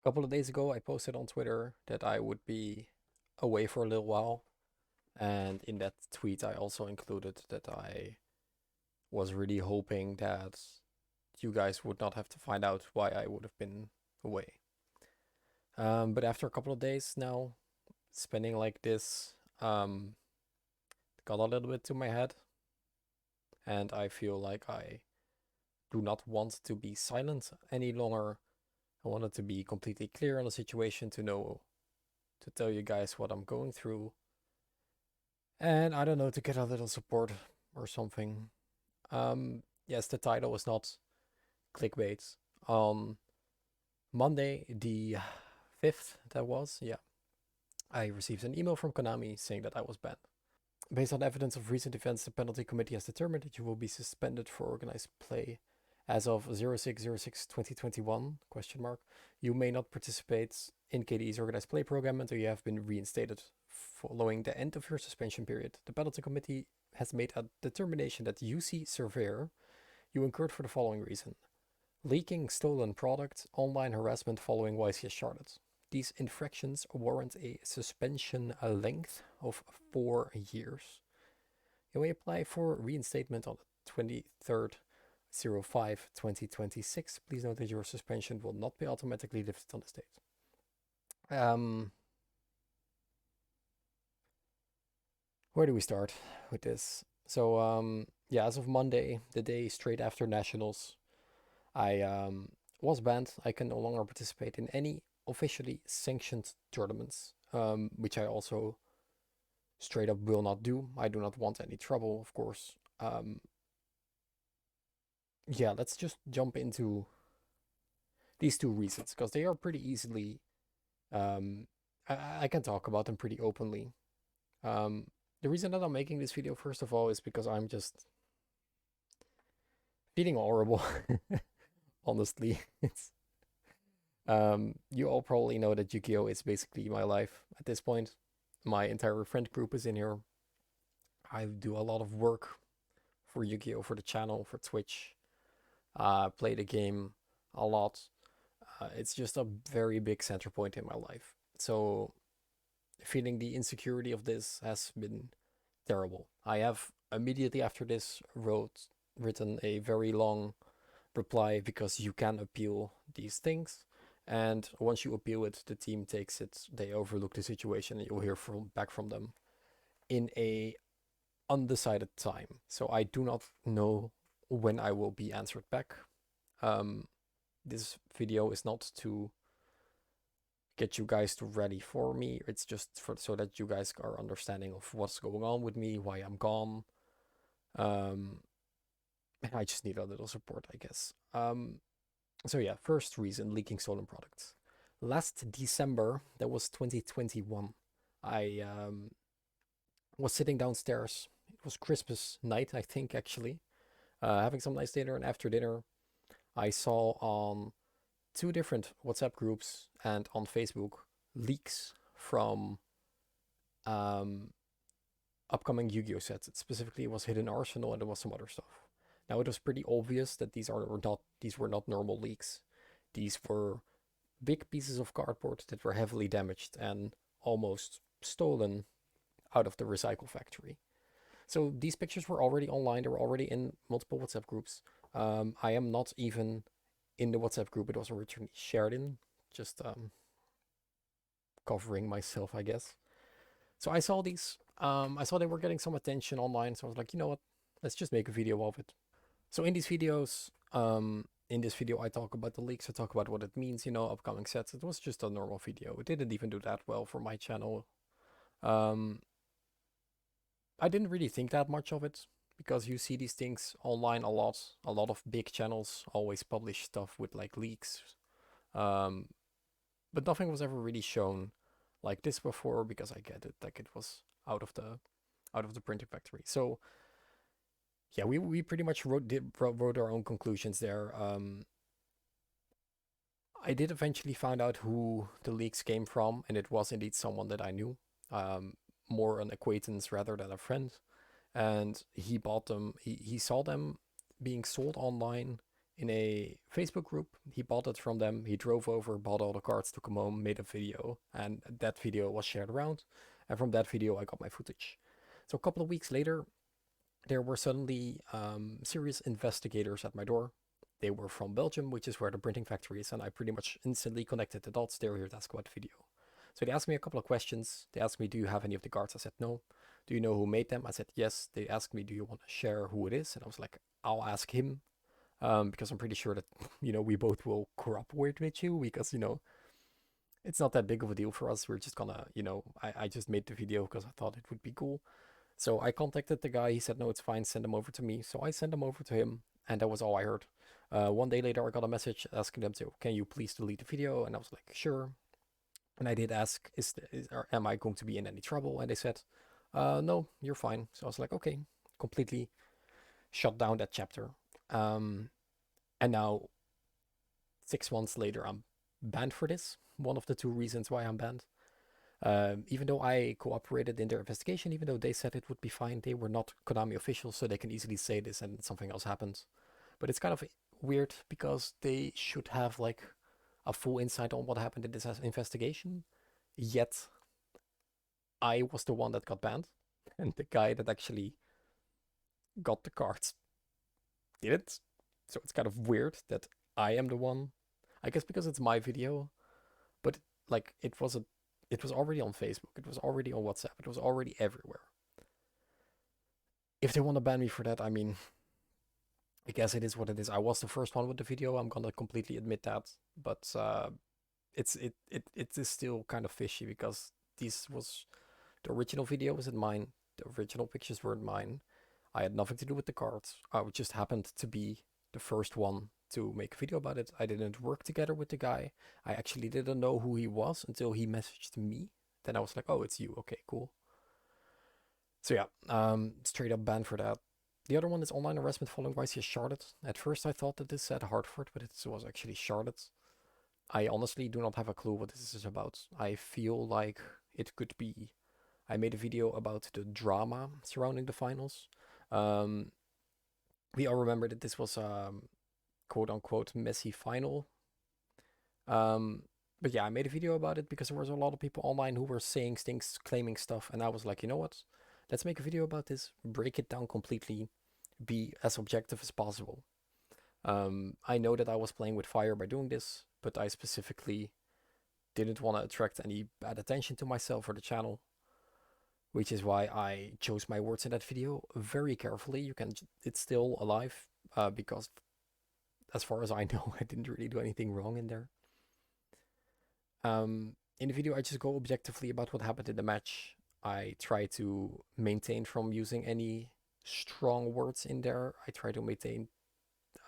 A couple of days ago, I posted on Twitter that I would be away for a little while. And in that tweet, I also included that I was really hoping that you guys would not have to find out why I would have been away. But after a couple of days now, spending like this, got a little bit to my head. And I feel like I do not want to be silent any longer. I wanted to be completely clear on the situation to know, to tell you guys what I'm going through. And I don't know, to get a little support or something. Yes, the title is not clickbait. On Monday, the 5th, that was, yeah, I received an email from Konami saying that I was banned. Based on evidence of recent events, the penalty committee has determined that you will be suspended for organized play as of 06/06/2021, question mark. You may not participate in KDE's organized play program until you have been reinstated. Following the end of your suspension period, the penalty committee has made a determination that UC Surveyor you incurred for the following reason: leaking stolen product, online harassment following YCS Charlotte. These infractions warrant a suspension length of 4 years. You may apply for reinstatement on the 23rd 05 2026. Please note that your suspension will not be automatically lifted on this date. Where do we start with this? So, yeah, as of Monday, the day straight after Nationals, I was banned. I can no longer participate in any officially sanctioned tournaments, which I also straight up will not do. I do not want any trouble, of course. Yeah, let's just jump into these two reasons because they are pretty easily. Um, I can talk about them pretty openly. Um, the reason that I'm making this video, first of all, is because I'm just feeling horrible. Honestly, it's you all probably know that Yu-Gi-Oh is basically my life at this point. My entire friend group is in here. I do a lot of work for Yu-Gi-Oh, for the channel, for Twitch. Play the game a lot. It's just a very big center point in my life. So feeling the insecurity of this has been terrible. I have immediately after this written a very long reply because you can appeal these things. And once you appeal it, the team takes it, they overlook the situation, and you'll hear back from them in a undecided time. So I do not know when I will be answered back. Um, this video is not to get you guys to ready for me. It's just for so that you guys are understanding of what's going on with me, why I'm gone. Um, I just need a little support, I guess. So yeah, first reason, leaking stolen products. Last December, that was 2021, I was sitting downstairs. It was Christmas night, I think, actually. Having some nice dinner, and after dinner, I saw on two different WhatsApp groups and on Facebook leaks from um, upcoming Yu-Gi-Oh sets. Specifically, it was Hidden Arsenal and there was some other stuff. Now it was pretty obvious that these were not normal leaks. These were big pieces of cardboard that were heavily damaged and almost stolen out of the recycle factory. So these pictures were already online. They were already in multiple WhatsApp groups. I am not even in the WhatsApp group it was originally shared in. Just covering myself, I guess. So I saw these. I saw they were getting some attention online. So I was like, you know what? Let's just make a video of it. So in these videos, in this video, I talk about the leaks. I talk about what it means, upcoming sets. It was just a normal video. It didn't even do that well for my channel. Um, I didn't really think that much of it because you see these things online a lot. A lot of big channels always publish stuff with like leaks. Um, but nothing was ever really shown like this before because I get it, like it was out of the printing factory. So yeah, we pretty much wrote our own conclusions there. I did eventually find out who the leaks came from, and it was indeed someone that I knew, um, more an acquaintance rather than a friend. And he bought them. He saw them being sold online in a Facebook group. He bought it from them. He drove over, bought all the cards, took them home, made a video, and that video was shared around. And from that video, I got my footage. So a couple of weeks later, there were suddenly serious investigators at my door. They were from Belgium, which is where the printing factory is, and I pretty much instantly connected the dots. They were here to ask about the video. So they asked me a couple of questions. They asked me, do you have any of the cards? I said, no. Do you know who made them? I said, yes. They asked me, do you want to share who it is? And I was like, I'll ask him, because I'm pretty sure that, we both will cooperate with you because, it's not that big of a deal for us. We're just gonna, I just made the video because I thought it would be cool. So I contacted the guy. He said, no, it's fine. Send them over to me. So I sent them over to him, and that was all I heard. One day later, I got a message asking them to, can you please delete the video? And I was like, sure. And I did ask, am I going to be in any trouble? And they said, no, you're fine. So I was like, okay, completely shut down that chapter. Um, and now, 6 months later, I'm banned for this. One of the two reasons why I'm banned. Even though I cooperated in their investigation, even though they said it would be fine, they were not Konami officials, so they can easily say this and something else happens. But it's kind of weird because they should have like a full insight on what happened in this investigation. Yet I was the one that got banned, and the guy that actually got the cards didn't. So it's kind of weird that I am the one. I guess because it's my video, but like it was already on Facebook, it was already on WhatsApp, it was already everywhere. If they want to ban me for that, I mean, I guess it is what it is. I was the first one with the video. I'm gonna completely admit that, but it is still kind of fishy because this was the original video wasn't mine. The original pictures weren't mine. I had nothing to do with the cards. I just happened to be the first one to make a video about it. I didn't work together with the guy. I actually didn't know who he was until he messaged me. Then I was like, oh, it's you. Okay, cool. So yeah, straight up ban for that. The other one is online harassment following YCS Charlotte. At first I thought that this said Hartford, but it was actually Charlotte. I honestly do not have a clue what this is about. I feel like it could be. I made a video about the drama surrounding the finals. Um, we all remember that this was a quote unquote messy final. Um, but yeah, I made a video about it because there was a lot of people online who were saying things, claiming stuff, and I was like, you know what? Let's make a video about this, break it down completely, be as objective as possible. I know that I was playing with fire by doing this, but I specifically didn't want to attract any bad attention to myself or the channel, which is why I chose my words in that video very carefully. It's still alive, because as far as I know, I didn't really do anything wrong in there. In the video, I just go objectively about what happened in the match. I try to maintain from using any strong words in there. I try to maintain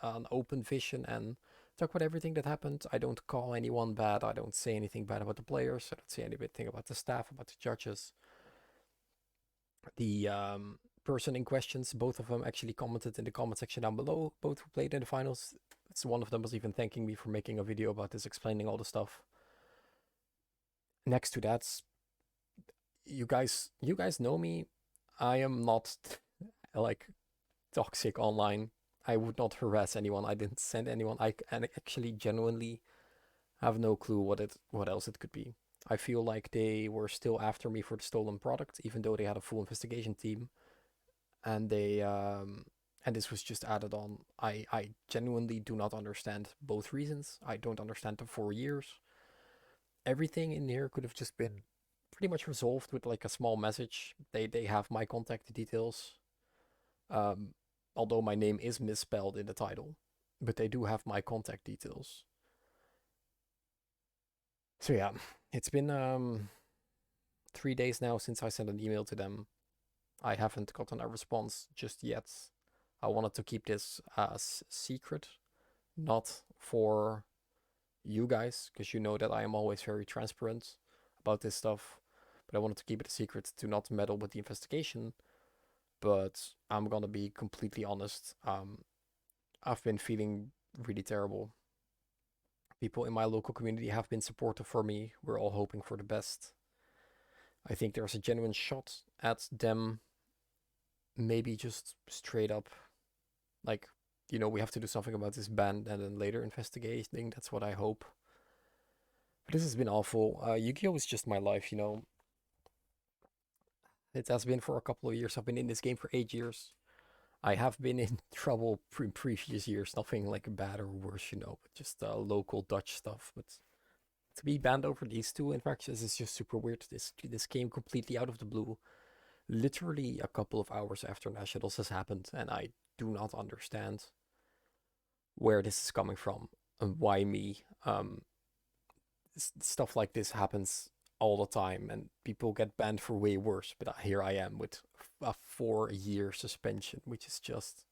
an open vision and talk about everything that happened. I don't call anyone bad. I don't say anything bad about the players. I don't say anything about the staff, about the judges. The person in questions, both of them actually commented in the comment section down below, both who played in the finals. It's one of them was even thanking me for making a video about this, explaining all the stuff. Next to that, you guys know me. I am not like toxic online. I would not harass anyone. I didn't send anyone. And actually genuinely have no clue what else it could be. I feel like they were still after me for the stolen product, even though they had a full investigation team, and and this was just added on. I genuinely do not understand both reasons. I don't understand the 4 years. Everything in here could have just been pretty much resolved with like a small message. They have my contact details. Um, Although my name is misspelled in the title, but they do have my contact details. So yeah, it's been 3 days now since I sent an email to them. I haven't gotten a response just yet. I wanted to keep this as secret, not for you guys, because you know that I am always very transparent about this stuff. But I wanted to keep it a secret to not meddle with the investigation. But I'm gonna be completely honest. I've been feeling really terrible. People in my local community have been supportive for me. We're all hoping for the best. I think there's a genuine shot at them maybe just straight up like we have to do something about this ban and then later investigating. That's what I hope. But this has been awful. Yu-Gi-Oh is just my life. It has been for a couple of years. I've been in this game for 8 years. I have been in trouble previous years, nothing like bad or worse, but just local Dutch stuff. But to be banned over these two infractions is just super weird. This came completely out of the blue, literally a couple of hours after Nationals has happened, and I do not understand where this is coming from and why me. Stuff like this happens all the time, and people get banned for way worse. But here I am with a 4 year suspension, which is just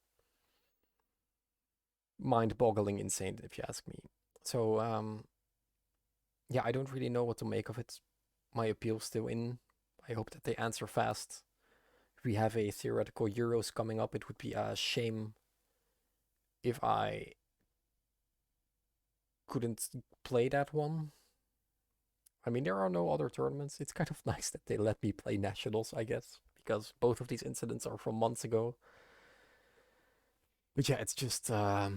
mind-boggling insane if you ask me. So yeah, I don't really know what to make of it. My appeal's still in. I hope that they answer fast. If we have a theoretical Euros coming up, it would be a shame if I couldn't play that one. I mean, there are no other tournaments. It's kind of nice that they let me play nationals, I guess, because both of these incidents are from months ago. But yeah, it's just I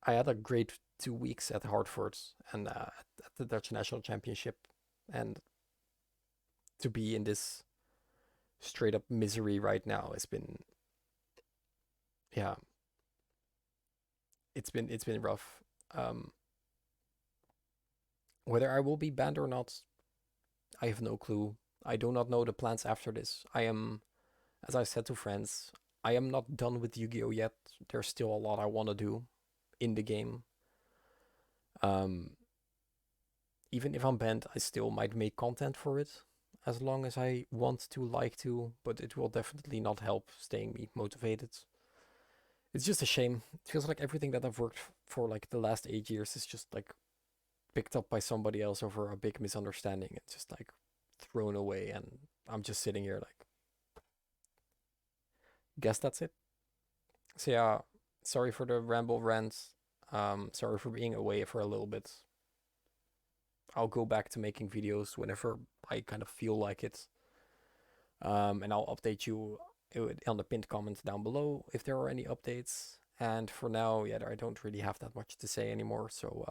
had a great 2 weeks at Hartford and at the Dutch National Championship, and to be in this straight up misery right now has been, yeah, it's been rough. Um, whether I will be banned or not, I have no clue. I do not know the plans after this. As I said to friends, I am not done with Yu-Gi-Oh yet. There's still a lot I want to do in the game. Um, Even if I'm banned, I still might make content for it as long as I want to, like to, but it will definitely not help staying me motivated. It's just a shame. It feels like everything that I've worked for like the last 8 years is just like picked up by somebody else over a big misunderstanding. It's just like thrown away, and I'm just sitting here like, guess that's it. So yeah, sorry for the ramble rants. Sorry for being away for a little bit. I'll go back to making videos whenever I kind of feel like it. And I'll update you on the pinned comments down below if there are any updates. And for now, yeah, I don't really have that much to say anymore. So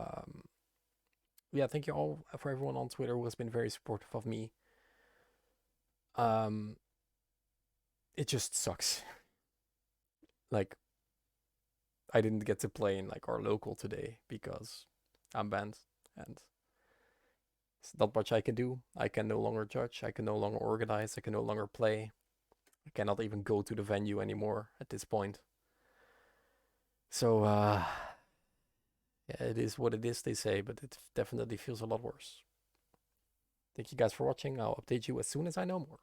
yeah, thank you all for everyone on Twitter who has been very supportive of me. Um, it just sucks. Like I didn't get to play in like our local today because I'm banned, and there's not much I can do. I can no longer judge. I can no longer organize. I can no longer play. I cannot even go to the venue anymore at this point. So yeah, it is what it is, they say, but it definitely feels a lot worse. Thank you guys for watching. I'll update you as soon as I know more.